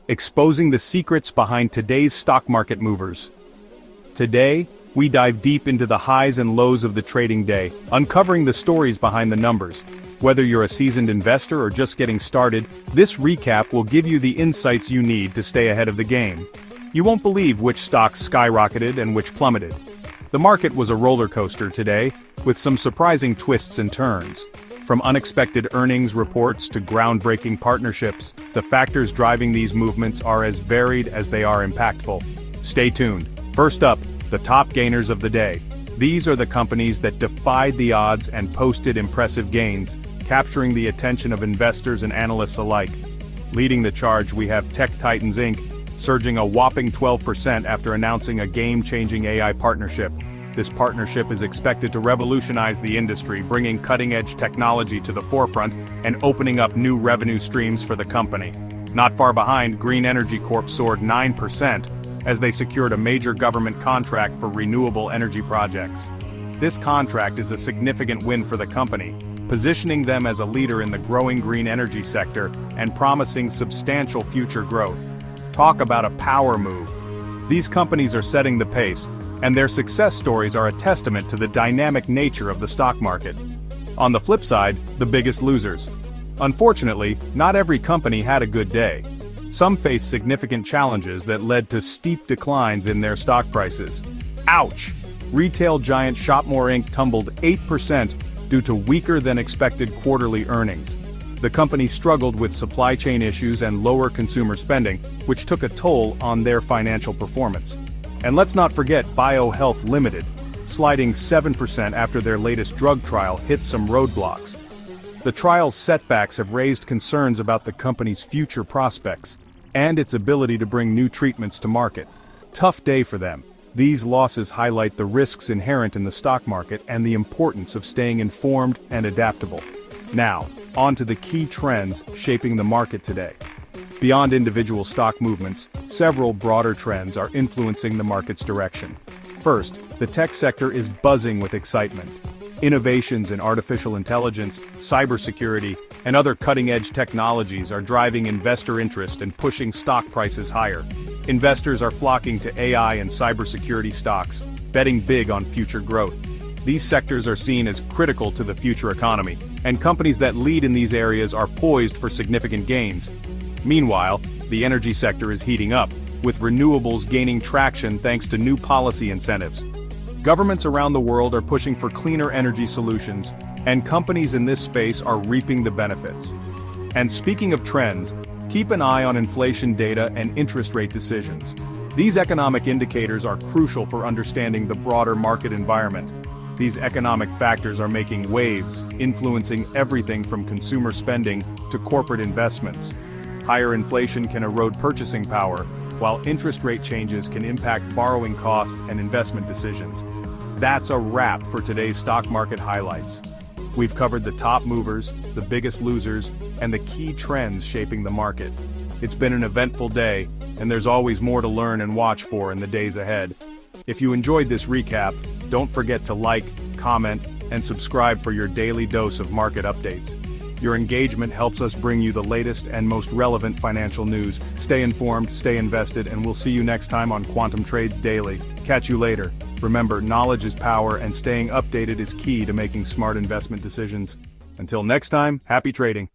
exposing the secrets behind today's stock market movers. Today, we dive deep into the highs and lows of the trading day, uncovering the stories behind the numbers. Whether you're a seasoned investor or just getting started, this recap will give you the insights you need to stay ahead of the game. You won't believe which stocks skyrocketed and which plummeted. The market was a roller coaster today, with some surprising twists and turns. From unexpected earnings reports to groundbreaking partnerships, the factors driving these movements are as varied as they are impactful. Stay tuned. First up, the top gainers of the day. These are the companies that defied the odds and posted impressive gains, capturing the attention of investors and analysts alike. Leading the charge, we have Tech Titans Inc., surging a whopping 12% after announcing a game-changing AI partnership. This partnership is expected to revolutionize the industry, bringing cutting-edge technology to the forefront and opening up new revenue streams for the company. Not far behind, Green Energy Corp soared 9%, as they secured a major government contract for renewable energy projects. This contract is a significant win for the company, positioning them as a leader in the growing green energy sector and promising substantial future growth. Talk about a power move. These companies are setting the pace, and their success stories are a testament to the dynamic nature of the stock market. On the flip side, the biggest losers. Unfortunately, not every company had a good day. Some faced significant challenges that led to steep declines in their stock prices. Ouch! Retail giant Shopmore Inc. tumbled 8% due to weaker than expected quarterly earnings. The company struggled with supply chain issues and lower consumer spending, which took a toll on their financial performance. And let's not forget BioHealth Limited, sliding 7% after their latest drug trial hit some roadblocks. The trial's setbacks have raised concerns about the company's future prospects and its ability to bring new treatments to market. Tough day for them. These losses highlight the risks inherent in the stock market and the importance of staying informed and adaptable. Now, on to the key trends shaping the market today. Beyond individual stock movements, several broader trends are influencing the market's direction. First, the tech sector is buzzing with excitement. Innovations in artificial intelligence, cybersecurity, and other cutting-edge technologies are driving investor interest and pushing stock prices higher. Investors are flocking to AI and cybersecurity stocks, betting big on future growth. These sectors are seen as critical to the future economy, and companies that lead in these areas are poised for significant gains. Meanwhile, the energy sector is heating up, with renewables gaining traction thanks to new policy incentives. Governments around the world are pushing for cleaner energy solutions, and companies in this space are reaping the benefits. And speaking of trends, keep an eye on inflation data and interest rate decisions. These economic indicators are crucial for understanding the broader market environment. These economic factors are making waves, influencing everything from consumer spending to corporate investments. Higher inflation can erode purchasing power, while interest rate changes can impact borrowing costs and investment decisions. That's a wrap for today's stock market highlights. We've covered the top movers, the biggest losers, and the key trends shaping the market. It's been an eventful day, and there's always more to learn and watch for in the days ahead. If you enjoyed this recap, don't forget to like, comment, and subscribe for your daily dose of market updates. Your engagement helps us bring you the latest and most relevant financial news. Stay informed, stay invested, and we'll see you next time on Quantum Trades Daily. Catch you later. Remember, knowledge is power, and staying updated is key to making smart investment decisions. Until next time, happy trading.